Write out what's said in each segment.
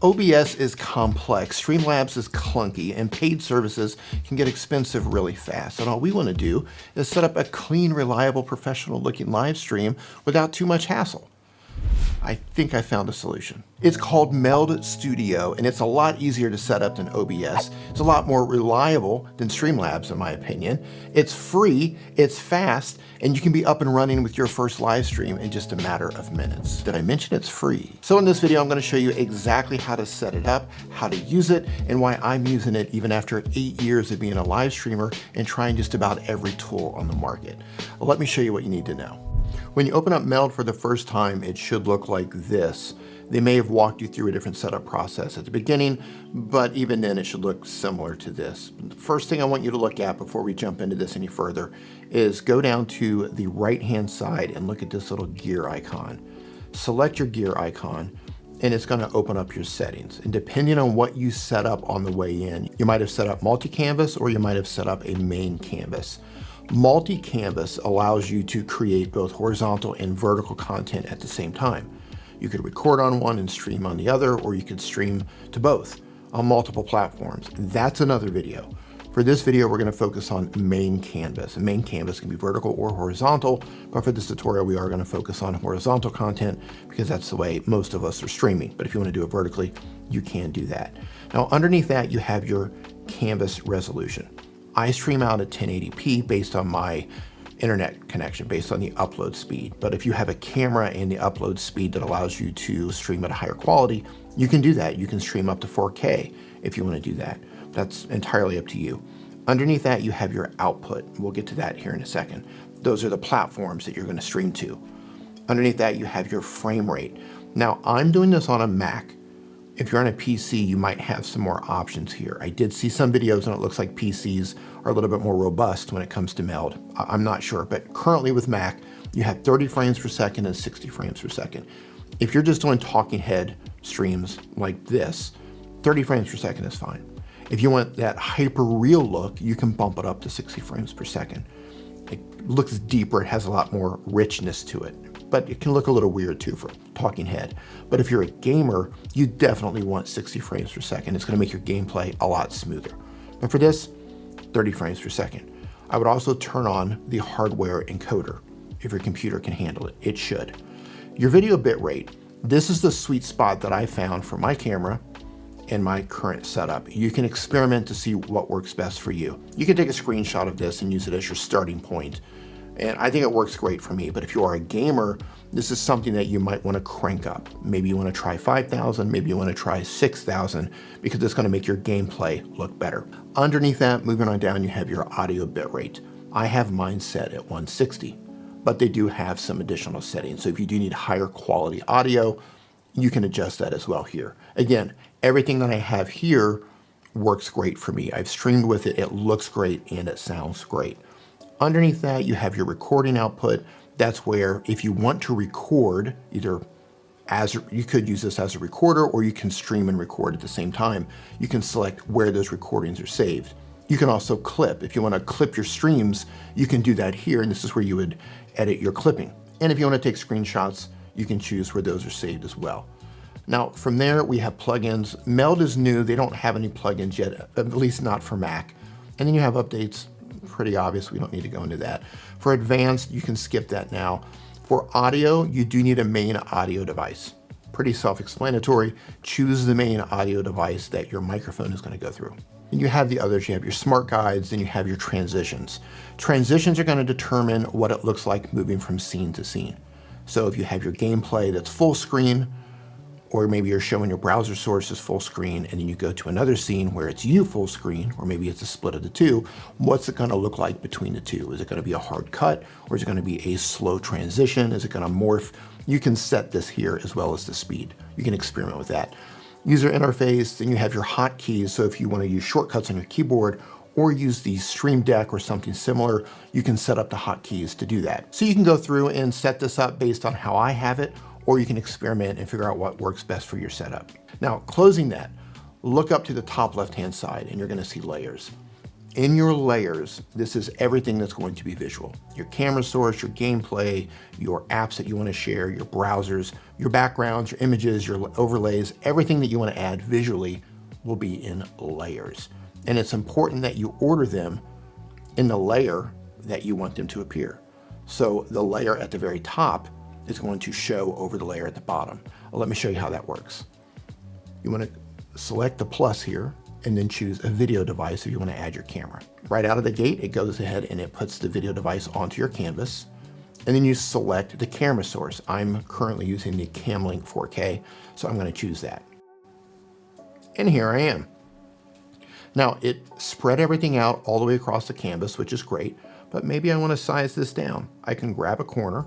OBS is complex, Streamlabs is clunky, and paid services can get expensive really fast. And all we want to do is set up a clean, reliable, professional-looking live stream without too much hassle. I think I found a solution. It's called Meld Studio, and it's a lot easier to set up than OBS. It's a lot more reliable than Streamlabs, in my opinion. It's free, it's fast, and you can be up and running with your first live stream in just a matter of minutes. Did I mention it's free? So in this video, I'm going to show you exactly how to set it up, how to use it, and why I'm using it even after 8 years of being a live streamer and trying just about every tool on the market. Well, let me show you what you need to know. When you open up Meld for the first time, it should look like this. They may have walked you through a different setup process at the beginning, but even then it should look similar to this. The first thing I want you to look at before we jump into this any further is go down to the right-hand side and look at this little gear icon. Select your gear icon, and it's going to open up your settings. And depending on what you set up on the way in, you might have set up multi-canvas or you might have set up a main canvas. Multi-canvas allows you to create both horizontal and vertical content at the same time. You could record on one and stream on the other, or you could stream to both on multiple platforms. That's another video. For this video, we're going to focus on main canvas. And main canvas can be vertical or horizontal, but for this tutorial, we are going to focus on horizontal content because that's the way most of us are streaming. But if you want to do it vertically, you can do that. Now, underneath that, you have your canvas resolution. I stream out at 1080p based on my internet connection, based on the upload speed. But if you have a camera and the upload speed that allows you to stream at a higher quality, you can do that. You can stream up to 4K if you want to do that. That's entirely up to you. Underneath that, you have your output. We'll get to that here in a second. Those are the platforms that you're going to stream to. Underneath that, you have your frame rate. Now, I'm doing this on a Mac. If you're on a PC, you might have some more options here. I did see some videos and it looks like PCs are a little bit more robust when it comes to Meld. I'm not sure, but currently with Mac, you have 30 frames per second and 60 frames per second. If you're just doing talking head streams like this, 30 frames per second is fine. If you want that hyper real look, you can bump it up to 60 frames per second. It looks deeper, it has a lot more richness to it. But it can look a little weird too for talking head. But if you're a gamer, you definitely want 60 frames per second. It's going to make your gameplay a lot smoother. But for this, 30 frames per second. I would also turn on the hardware encoder if your computer can handle it. It should. Your video bitrate. This is the sweet spot that I found for my camera and my current setup. You can experiment to see what works best for you. You can take a screenshot of this and use it as your starting point. And I think it works great for me, but if you are a gamer, this is something that you might want to crank up. Maybe you want to try 5,000, maybe you want to try 6,000, because it's going to make your gameplay look better. Underneath that, moving on down, you have your audio bitrate. I have mine set at 160, but they do have some additional settings. So if you do need higher quality audio, you can adjust that as well here. Again, everything that I have here works great for me. I've streamed with it, it looks great, and it sounds great. Underneath that, you have your recording output. That's where if you want to record, either you could use this as a recorder or you can stream and record at the same time. You can select where those recordings are saved. You can also clip. If you want to clip your streams, you can do that here, and this is where you would edit your clipping. And if you want to take screenshots, you can choose where those are saved as well. Now, from there, we have plugins. Meld is new. They don't have any plugins yet, at least not for Mac. And then you have updates. Pretty obvious, we don't need to go into that. For advanced, you can skip that now. For audio, you do need a main audio device. Pretty self-explanatory. Choose the main audio device that your microphone is going to go through. And you have the others, you have your smart guides, then you have your transitions. Transitions are going to determine what it looks like moving from scene to scene. So if you have your gameplay that's full screen, or maybe you're showing your browser sources full screen and then you go to another scene where it's you full screen, or maybe it's a split of the two, what's it gonna look like between the two? Is it gonna be a hard cut, or is it gonna be a slow transition? Is it gonna morph? You can set this here as well as the speed. You can experiment with that. User interface, then you have your hotkeys. So if you wanna use shortcuts on your keyboard or use the Stream Deck or something similar, you can set up the hotkeys to do that. So you can go through and set this up based on how I have it, or you can experiment and figure out what works best for your setup. Now, closing that, look up to the top left-hand side and you're gonna see layers. In your layers, this is everything that's going to be visual. Your camera source, your gameplay, your apps that you want to share, your browsers, your backgrounds, your images, your overlays, everything that you want to add visually will be in layers. And it's important that you order them in the layer that you want them to appear. So the layer at the very top is going to show over the layer at the bottom. Well, let me show you how that works. You want to select the plus here and then choose a video device if you want to add your camera. Right out of the gate, it goes ahead and it puts the video device onto your canvas. And then you select the camera source. I'm currently using the Camlink 4K, so I'm going to choose that. And here I am. Now it spread everything out all the way across the canvas, which is great, but maybe I want to size this down. I can grab a corner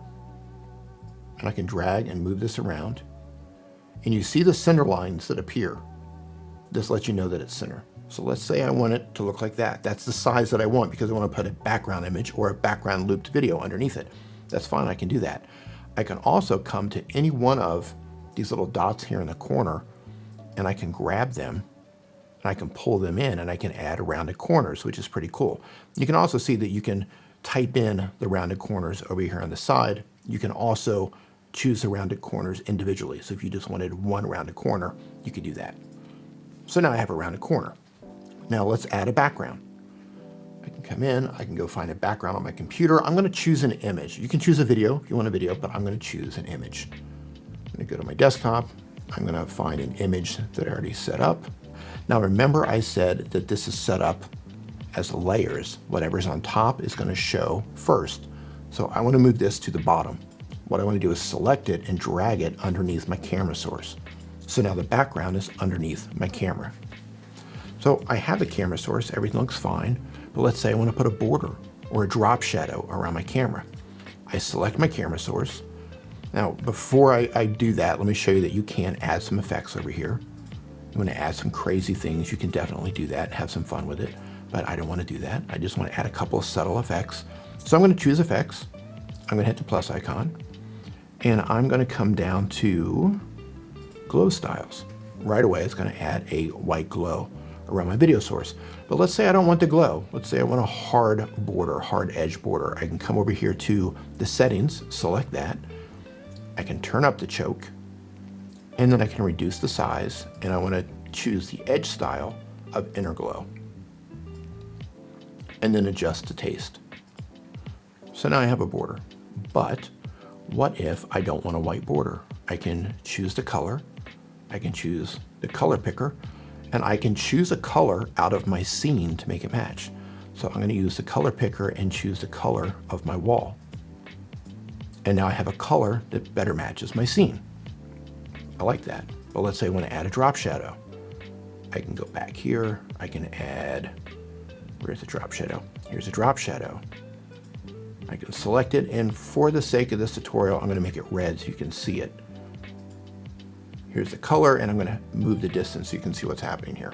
and I can drag and move this around. And you see the center lines that appear. This lets you know that it's center. So let's say I want it to look like that. That's the size that I want because I want to put a background image or a background looped video underneath it. That's fine, I can do that. I can also come to any one of these little dots here in the corner and I can grab them and I can pull them in and I can add rounded corners, which is pretty cool. You can also see that you can type in the rounded corners over here on the side. You can also choose the rounded corners individually. So if you just wanted one rounded corner, you could do that. So now I have a rounded corner. Now let's add a background. I can come in, I can go find a background on my computer. I'm going to choose an image. You can choose a video if you want a video, but I'm going to choose an image. I'm going to go to my desktop. I'm going to find an image that I already set up. Now remember I said that this is set up as layers. Whatever's on top is going to show first. So I want to move this to the bottom. What I want to do is select it and drag it underneath my camera source. So now the background is underneath my camera. So I have the camera source, everything looks fine, but let's say I want to put a border or a drop shadow around my camera. I select my camera source. Now, before I do that, let me show you that you can add some effects over here. You want to add some crazy things, you can definitely do that and have some fun with it, but I don't want to do that. I just want to add a couple of subtle effects. So I'm going to choose effects. I'm going to hit the plus icon and I'm going to come down to glow styles. Right away, it's going to add a white glow around my video source. But let's say I don't want the glow. Let's say I want a hard border, hard edge border. I can come over here to the settings, select that. I can turn up the choke, and then I can reduce the size, and I want to choose the edge style of inner glow, and then adjust the taste. So now I have a border. But what if I don't want a white border? I can choose the color. I can choose the color picker, and I can choose a color out of my scene to make it match. So I'm going to use the color picker and choose the color of my wall. And now I have a color that better matches my scene. I like that. But let's say I want to add a drop shadow. I can go back here. I can add, where's the drop shadow? Here's a drop shadow. I can select it, and for the sake of this tutorial, I'm going to make it red so you can see it. Here's the color, and I'm going to move the distance so you can see what's happening here.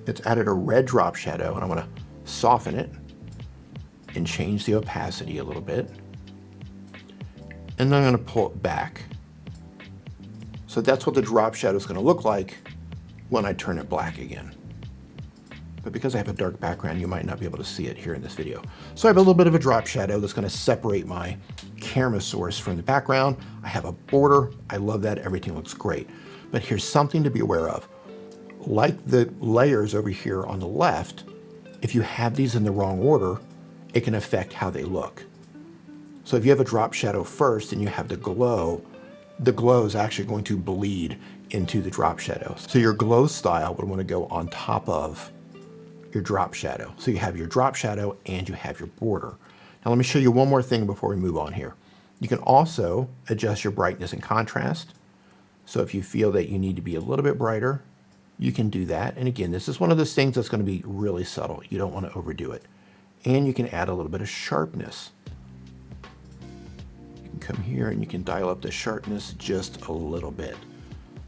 It's added a red drop shadow, and I'm going to soften it and change the opacity a little bit. And then I'm going to pull it back. So that's what the drop shadow is going to look like when I turn it black again. But because I have a dark background, you might not be able to see it here in this video. So I have a little bit of a drop shadow that's going to separate my camera source from the background. I have a border. I love that. Everything looks great. But here's something to be aware of. Like the layers over here on the left, if you have these in the wrong order, it can affect how they look. So if you have a drop shadow first and you have the glow is actually going to bleed into the drop shadow. So your glow style would want to go on top of your drop shadow. So you have your drop shadow and you have your border. Now let me show you one more thing before we move on here. You can also adjust your brightness and contrast. So if you feel that you need to be a little bit brighter, you can do that. And again, this is one of those things that's going to be really subtle. You don't want to overdo it. And you can add a little bit of sharpness. You can come here and you can dial up the sharpness just a little bit.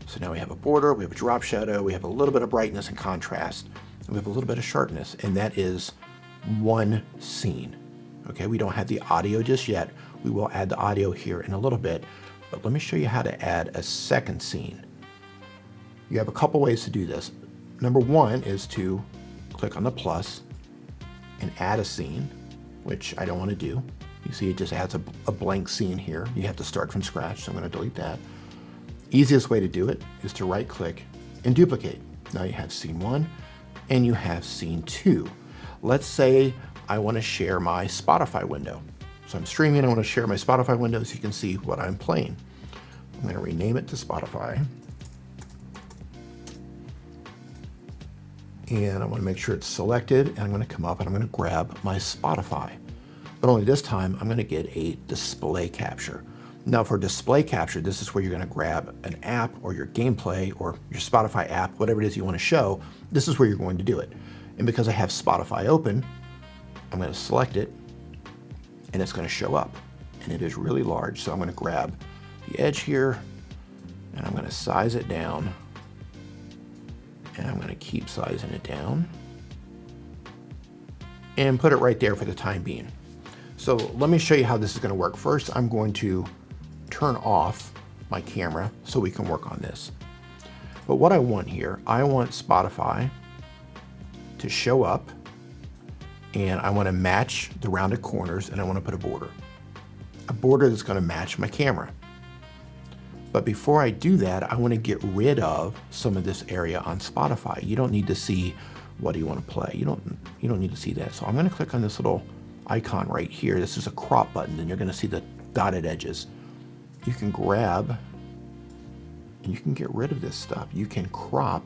So now we have a border, we have a drop shadow, we have a little bit of brightness and contrast, and we have a little bit of sharpness, and that is one scene. Okay, we don't have the audio just yet. We will add the audio here in a little bit, but let me show you how to add a second scene. You have a couple ways to do this. Number one is to click on the plus and add a scene, which I don't want to do. You see it just adds a blank scene here. You have to start from scratch, so I'm going to delete that. Easiest way to do it is to right click and duplicate. Now you have scene 1 and you have scene 2. Let's say I want to share my Spotify window. So I'm streaming, I want to share my Spotify window so you can see what I'm playing. I'm going to rename it to Spotify. And I want to make sure it's selected, and I'm going to come up and I'm going to grab my Spotify. But only this time I'm going to get a display capture. Now for display capture, this is where you're going to grab an app or your gameplay or your Spotify app, whatever it is you want to show. This is where you're going to do it. And because I have Spotify open, I'm going to select it and it's going to show up. And it is really large. So I'm going to grab the edge here and I'm going to size it down. And I'm going to keep sizing it down and put it right there for the time being. So let me show you how this is going to work. First, I'm going to turn off my camera so we can work on this. But what I want here, I want Spotify to show up and I want to match the rounded corners and I want to put a border that's going to match my camera. But before I do that, I want to get rid of some of this area on Spotify. You don't need to see what do you want to play. You don't need to see that. So I'm going to click on this little icon right here. This is a crop button and you're going to see the dotted edges. You can grab and you can get rid of this stuff. You can crop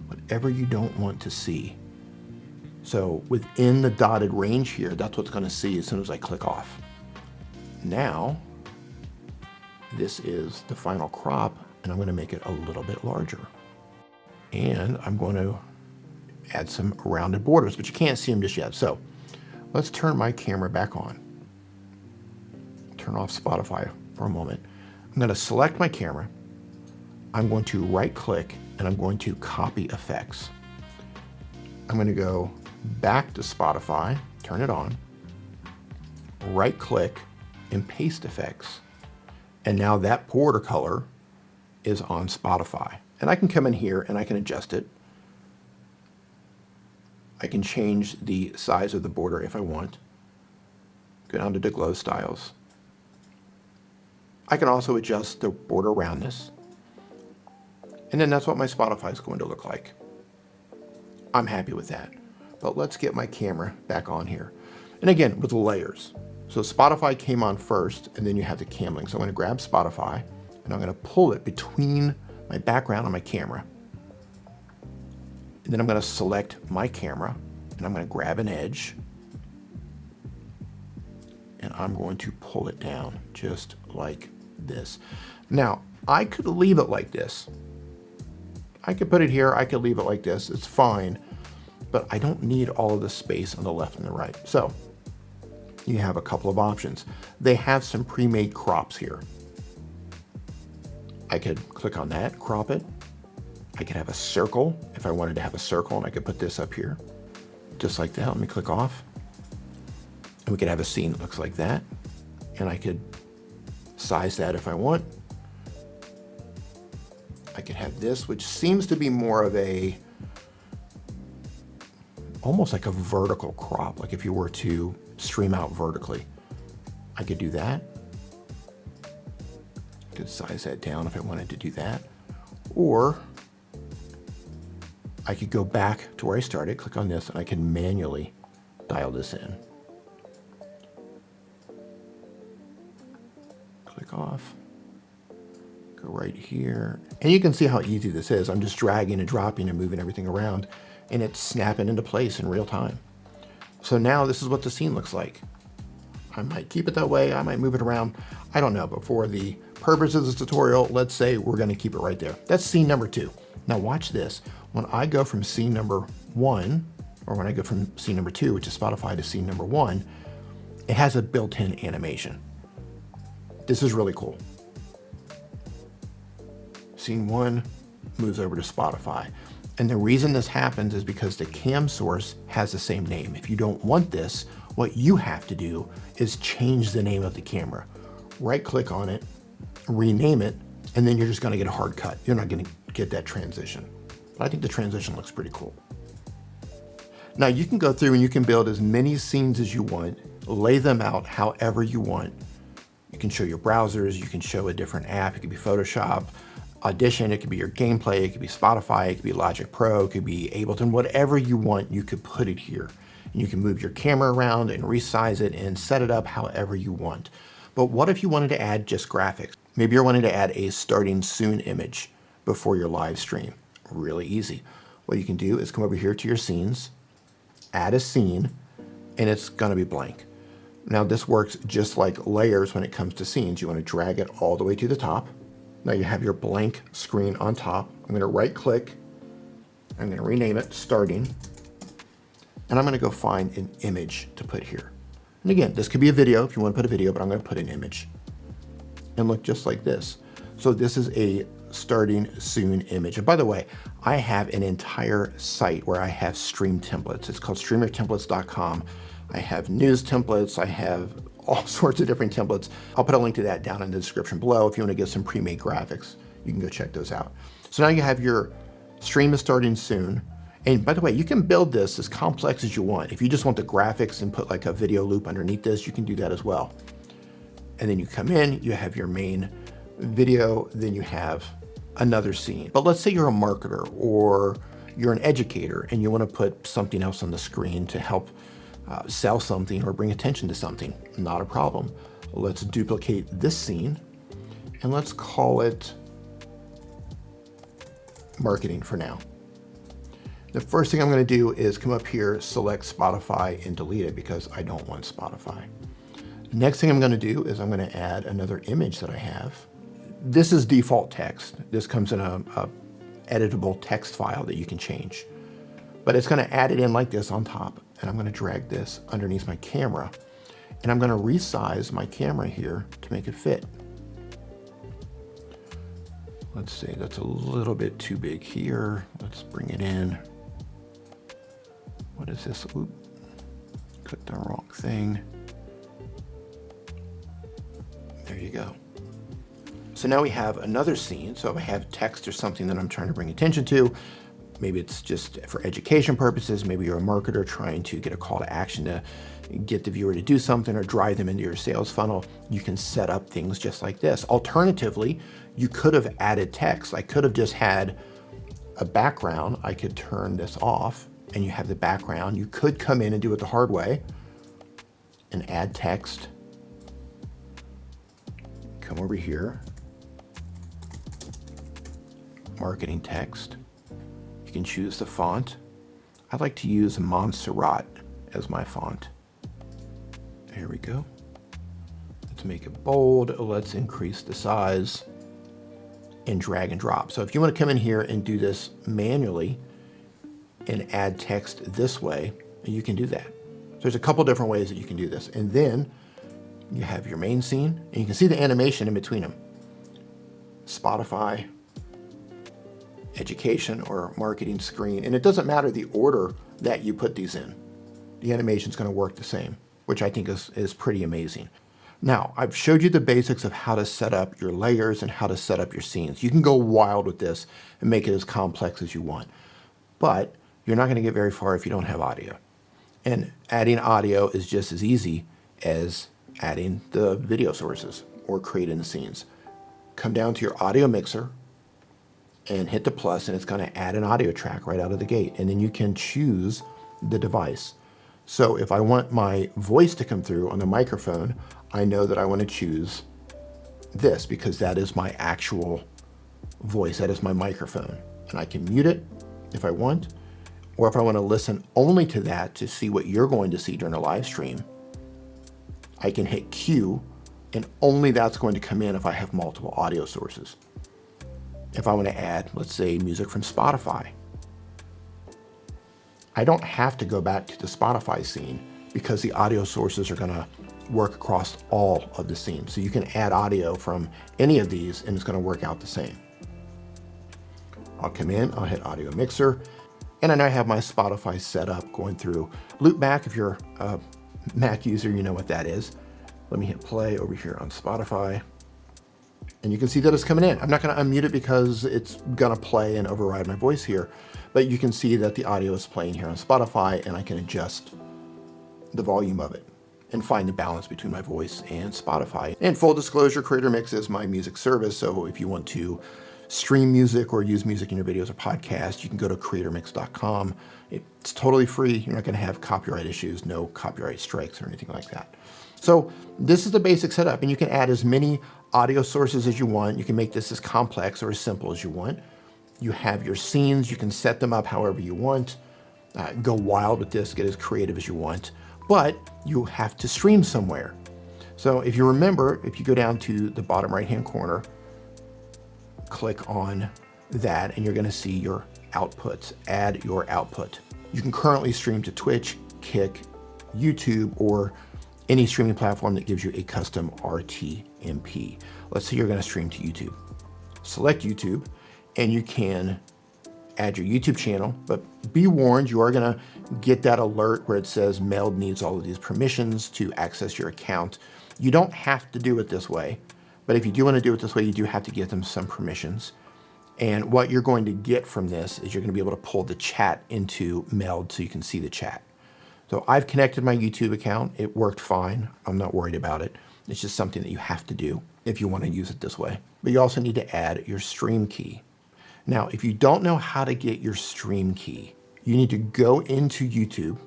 whatever you don't want to see. So within the dotted range here, that's what's going to see as soon as I click off. Now, this is the final crop and I'm going to make it a little bit larger. And I'm going to add some rounded borders, but you can't see them just yet. So let's turn my camera back on. Turn off Spotify for a moment. I'm going to select my camera. I'm going to right click and I'm going to copy effects. I'm going to go back to Spotify, turn it on, right click and paste effects. And now that border color is on Spotify. And I can come in here and I can adjust it. I can change the size of the border if I want. Go down to the glow styles. I can also adjust the border roundness. And then that's what my Spotify is going to look like. I'm happy with that. But let's get my camera back on here. And again, with layers. So Spotify came on first, and then you have the cam link. So I'm going to grab Spotify, and I'm going to pull it between my background and my camera. And then I'm going to select my camera, and I'm going to grab an edge, and I'm going to pull it down just like this. Now, I could leave it like this. I could put it here, I could leave it like this, it's fine, but I don't need all of the space on the left and the right. So you have a couple of options. They have some pre-made crops here. I could click on that, crop it. I could have a circle if I wanted to have a circle, and I could put this up here, just like that. Let me click off. And we could have a scene that looks like that. And I could size that if I want. I could have this, which seems to be more of a, almost like a vertical crop, like if you were to stream out vertically. I could do that. I could size that down if I wanted to do that. Or I could go back to where I started, click on this, and I can manually dial this in. Click off. Go right here. And you can see how easy this is. I'm just dragging and dropping and moving everything around, and it's snapping into place in real time. So now this is what the scene looks like. I might keep it that way, I might move it around, I don't know, but for the purpose of this tutorial, let's say we're gonna keep it right there. That's scene number 2. Now watch this. When I go from scene number 1, or when I go from scene number 2, which is Spotify, to scene number 1, it has a built-in animation. This is really cool. Scene 1 moves over to Spotify. And the reason this happens is because the cam source has the same name. If you don't want this, what you have to do is change the name of the camera. Right click on it, rename it, and then you're just gonna get a hard cut. You're not gonna get that transition. But I think the transition looks pretty cool. Now you can go through and you can build as many scenes as you want, lay them out however you want. You can show your browsers, you can show a different app, it could be Photoshop, Audition, it could be your gameplay, it could be Spotify, it could be Logic Pro, it could be Ableton, whatever you want, you could put it here. And you can move your camera around and resize it and set it up however you want. But what if you wanted to add just graphics? Maybe you're wanting to add a starting soon image before your live stream. Really easy. What you can do is come over here to your scenes, add a scene, and it's gonna be blank. Now this works just like layers when it comes to scenes. You wanna drag it all the way to the top. Now you have your blank screen on top. I'm gonna right click, I'm gonna rename it starting, and I'm gonna go find an image to put here. And again, this could be a video if you wanna put a video, but I'm gonna put an image. And look just like this. So this is a starting soon image. And by the way, I have an entire site where I have stream templates. It's called StreamYardTemplates.com. I have news templates, I have all sorts of different templates. I'll put a link to that down in the description below. If you want to get some pre-made graphics, you can go check those out. So now you have your stream is starting soon. And by the way, you can build this as complex as you want. If you just want the graphics and put like a video loop underneath this, you can do that as well. And then you come in, you have your main video, then you have another scene. But let's say you're a marketer or you're an educator and you want to put something else on the screen to help sell something or bring attention to something. Not a problem. Let's duplicate this scene and let's call it marketing for now. The first thing I'm going to do is come up here, select Spotify and delete it because I don't want Spotify. Next thing I'm going to do is I'm going to add another image that I have. This is default text. This comes in a editable text file that you can change. But it's going to add it in like this on top. And I'm going to drag this underneath my camera. And I'm going to resize my camera here to make it fit. Let's see, that's a little bit too big here. Let's bring it in. What is this? Oop, clicked the wrong thing. There you go. So now we have another scene. So if I have text or something that I'm trying to bring attention to, maybe it's just for education purposes, maybe you're a marketer trying to get a call to action to get the viewer to do something or drive them into your sales funnel, you can set up things just like this. Alternatively, you could have added text. I could have just had a background. I could turn this off and you have the background. You could come in and do it the hard way and add text. Come over here, marketing text. You can choose the font. I like to use Montserrat as my font. Here we go. Let's make it bold. Let's increase the size and drag and drop. So if you want to come in here and do this manually and add text this way, you can do that. So there's a couple different ways that you can do this. And then you have your main scene and you can see the animation in between them. Spotify, education or marketing screen. And it doesn't matter the order that you put these in. The animation is going to work the same, which I think is pretty amazing. Now, I've showed you the basics of how to set up your layers and how to set up your scenes. You can go wild with this and make it as complex as you want, but you're not going to get very far if you don't have audio. And adding audio is just as easy as adding the video sources or creating the scenes. Come down to your audio mixer and hit the plus, and it's going to add an audio track right out of the gate. And then you can choose the device. So if I want my voice to come through on the microphone, I know that I want to choose this because that is my actual voice. That is my microphone. And I can mute it if I want, or if I want to listen only to that to see what you're going to see during a live stream, I can hit Q, and only that's going to come in if I have multiple audio sources. If I want to add, let's say, music from Spotify, I don't have to go back to the Spotify scene because the audio sources are going to work across all of the scenes. So you can add audio from any of these and it's going to work out the same. I'll come in, I'll hit audio mixer, and I now have my Spotify set up going through loopback. If you're a Mac user, you know what that is. Let me hit play over here on Spotify. And you can see that it's coming in. I'm not going to unmute it because it's going to play and override my voice here. but you can see that the audio is playing here on Spotify, and I can adjust the volume of it and find the balance between my voice and Spotify. And full disclosure, EVmux is my music service, so if you want to stream music or use music in your videos or podcasts, you can go to EVmux.com. It's totally free. You're not going to have copyright issues, no copyright strikes or anything like that. So this is the basic setup, and you can add as many audio sources as you want. You can make this as complex or as simple as you want. You have your scenes. You can set them up however you want. Go wild with this, get as creative as you want, but you have to stream somewhere. So if you remember, if you go down to the bottom right-hand corner, click on that, and you're going to see your outputs. Add your output. You can currently stream to Twitch, Kick, YouTube, or any streaming platform that gives you a custom RTMP. Let's say you're going to stream to YouTube. Select YouTube, and you can add your YouTube channel, but be warned, you are going to get that alert where it says Meld needs all of these permissions to access your account. You don't have to do it this way, but if you do want to do it this way, you do have to give them some permissions. And what you're going to get from this is you're going to be able to pull the chat into Meld so you can see the chat. So I've connected my YouTube account. It worked fine. I'm not worried about it. It's just something that you have to do if you want to use it this way. But you also need to add your stream key. Now, if you don't know how to get your stream key, you need to go into YouTube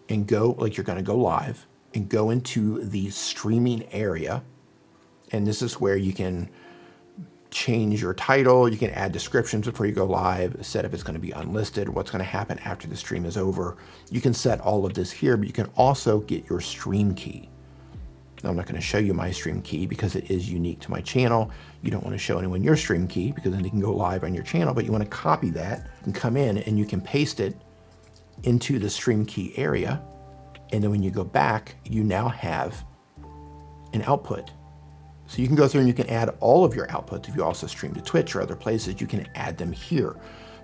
and go, like you're going to go live, and go into the streaming area. And this is where you can change your title, you can add descriptions before you go live, set if it's going to be unlisted, what's going to happen after the stream is over. You can set all of this here, but you can also get your stream key. Now, I'm not going to show you my stream key because it is unique to my channel. You don't want to show anyone your stream key because then they can go live on your channel, but you want to copy that and come in and you can paste it into the stream key area. And then when you go back, you now have an output. So you can go through and you can add all of your outputs. If you also stream to Twitch or other places, you can add them here.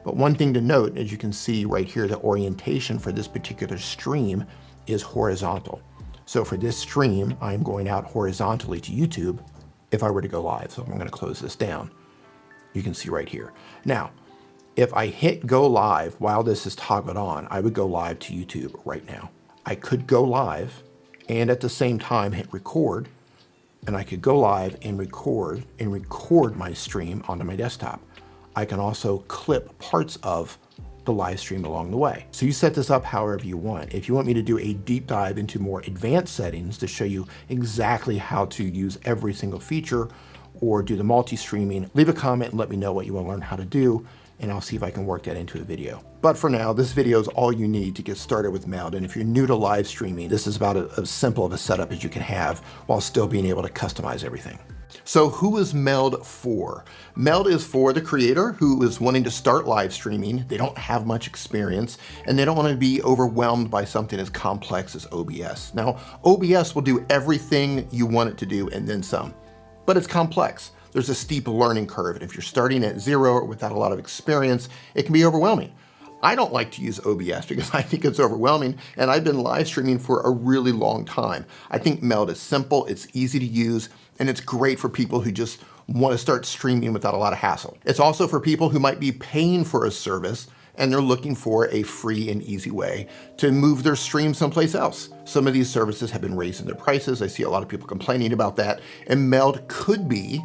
But one thing to note, as you can see right here, the orientation for this particular stream is horizontal. So for this stream, I'm going out horizontally to YouTube if I were to go live. So I'm going to close this down. You can see right here. Now, if I hit go live while this is toggled on, I would go live to YouTube right now. I could go live and at the same time hit record, and I could go live and record my stream onto my desktop. I can also clip parts of the live stream along the way. So you set this up however you want. If you want me to do a deep dive into more advanced settings to show you exactly how to use every single feature or do the multi-streaming, leave a comment and let me know what you want to learn how to do, and I'll see if I can work that into a video. But for now, this video is all you need to get started with Meld. And if you're new to live streaming, this is about as simple of a setup as you can have while still being able to customize everything. So who is Meld for? Meld is for the creator who is wanting to start live streaming. They don't have much experience and they don't want to be overwhelmed by something as complex as OBS. Now, OBS will do everything you want it to do and then some, but it's complex. There's a steep learning curve, and if you're starting at zero or without a lot of experience, it can be overwhelming. I don't like to use OBS because I think it's overwhelming, and I've been live streaming for a really long time. I think Meld is simple, it's easy to use, and it's great for people who just want to start streaming without a lot of hassle. It's also for people who might be paying for a service and they're looking for a free and easy way to move their stream someplace else. Some of these services have been raising their prices. I see a lot of people complaining about that, and Meld could be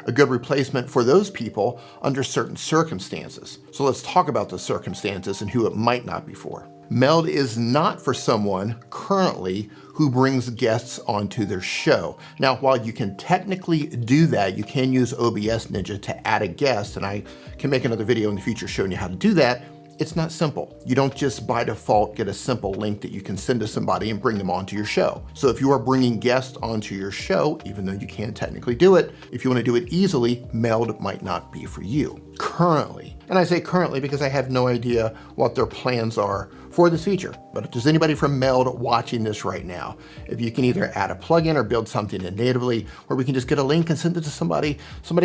a good replacement for those people under certain circumstances. So let's talk about the circumstances and who it might not be for. Meld is not for someone currently who brings guests onto their show. Now, while you can technically do that, you can use OBS Ninja to add a guest, and I can make another video in the future showing you how to do that. It's not simple. You don't just by default get a simple link that you can send to somebody and bring them onto your show. So if you are bringing guests onto your show, even though you can technically do it, if you want to do it easily, Meld might not be for you currently. And I say currently because I have no idea what their plans are for this feature. But if there's anybody from Meld watching this right now, if you can either add a plugin or build something in natively where we can just get a link and send it to somebody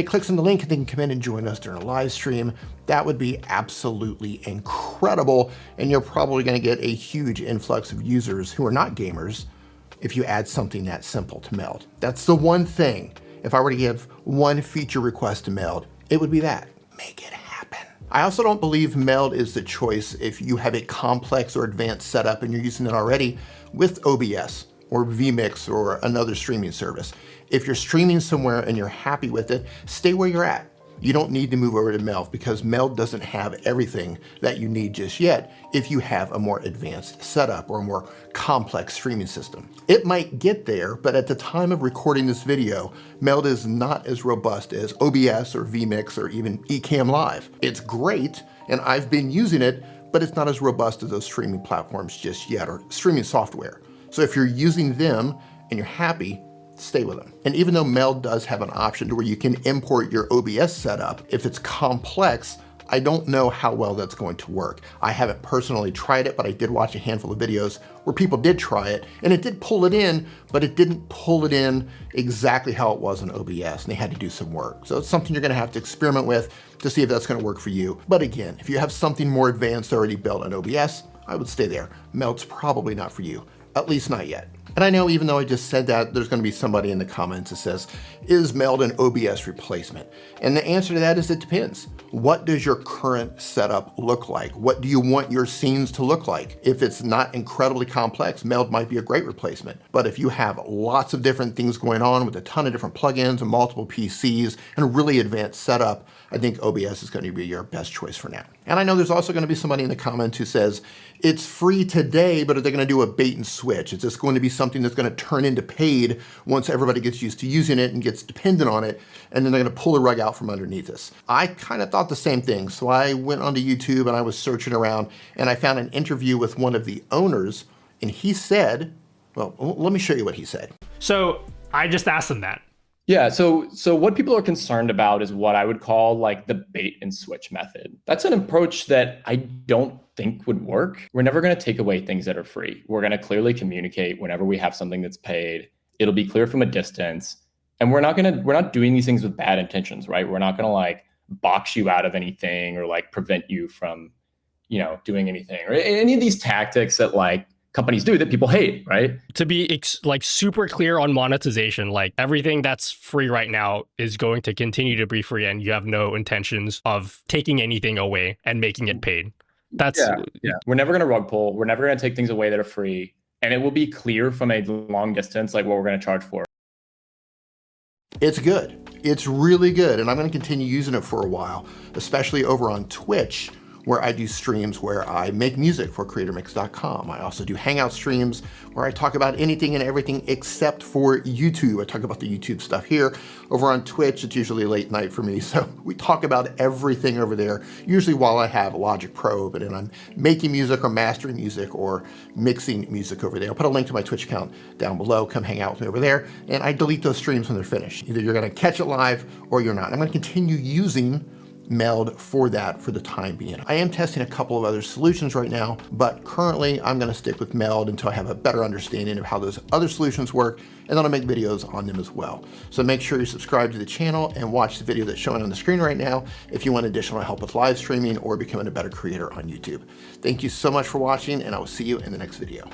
clicks on the link and they can come in and join us during a live stream, that would be absolutely incredible. And you're probably going to get a huge influx of users who are not gamers if you add something that simple to Meld. That's the one thing. If I were to give one feature request to Meld, it would be that. Make it happen. I also don't believe Meld is the choice if you have a complex or advanced setup and you're using it already with OBS or EVmux or another streaming service. If you're streaming somewhere and you're happy with it, stay where you're at. You don't need to move over to Meld because Meld doesn't have everything that you need just yet if you have a more advanced setup or a more complex streaming system. It might get there, but at the time of recording this video, Meld is not as robust as OBS or EVmux or even eCamm Live. It's great, and I've been using it, but it's not as robust as those streaming platforms just yet, or streaming software. So if you're using them and you're happy, stay with them. And even though Meld does have an option to where you can import your OBS setup, if it's complex, I don't know how well that's going to work. I haven't personally tried it, but I did watch a handful of videos where people did try it, and it did pull it in, but it didn't pull it in exactly how it was in OBS, and they had to do some work. So it's something you're gonna have to experiment with to see if that's gonna work for you. But again, if you have something more advanced already built on OBS, I would stay there. Meld's probably not for you, at least not yet. And I know even though I just said that, there's gonna be somebody in the comments that says, is Meld an OBS replacement? And the answer to that is it depends. What does your current setup look like? What do you want your scenes to look like? If it's not incredibly complex, Meld might be a great replacement. But if you have lots of different things going on with a ton of different plugins and multiple PCs and a really advanced setup, I think OBS is going to be your best choice for now. And I know there's also going to be somebody in the comments who says, it's free today, but are they going to do a bait and switch? Is this going to be something that's going to turn into paid once everybody gets used to using it and gets dependent on it, and then they're going to pull the rug out from underneath us? I kind of thought the same thing. So I went onto YouTube and I was searching around and I found an interview with one of the owners, and he said, well, let me show you what he said. So I just asked him that. Yeah, so what people are concerned about is what I would call like the bait and switch method. That's an approach that I don't think would work. We're never going to take away things that are free. We're going to clearly communicate whenever we have something that's paid. It'll be clear from a distance. And we're not doing these things with bad intentions, right? We're not going to like box you out of anything or like prevent you from, doing anything, or any of these tactics that like companies do that people hate, right? To be like super clear on monetization, like everything that's free right now is going to continue to be free, and you have no intentions of taking anything away and making it paid. That's yeah. We're never going to rug pull. We're never going to take things away that are free, and it will be clear from a long distance like what we're going to charge for. It's good. It's really good, and I'm going to continue using it for a while, especially over on Twitch, where I do streams where I make music for creatormix.com. I also do hangout streams where I talk about anything and everything except for YouTube. I talk about the YouTube stuff here. Over on Twitch, it's usually late night for me, so we talk about everything over there, usually while I have Logic Pro, but then I'm making music or mastering music or mixing music over there. I'll put a link to my Twitch account down below. Come hang out with me over there, and I delete those streams when they're finished. Either you're gonna catch it live or you're not. I'm gonna continue using Meld for that for the time being. I am testing a couple of other solutions right now, but currently I'm gonna stick with Meld until I have a better understanding of how those other solutions work, and then I'll make videos on them as well. So make sure you subscribe to the channel and watch the video that's showing on the screen right now if you want additional help with live streaming or becoming a better creator on YouTube. Thank you so much for watching, and I will see you in the next video.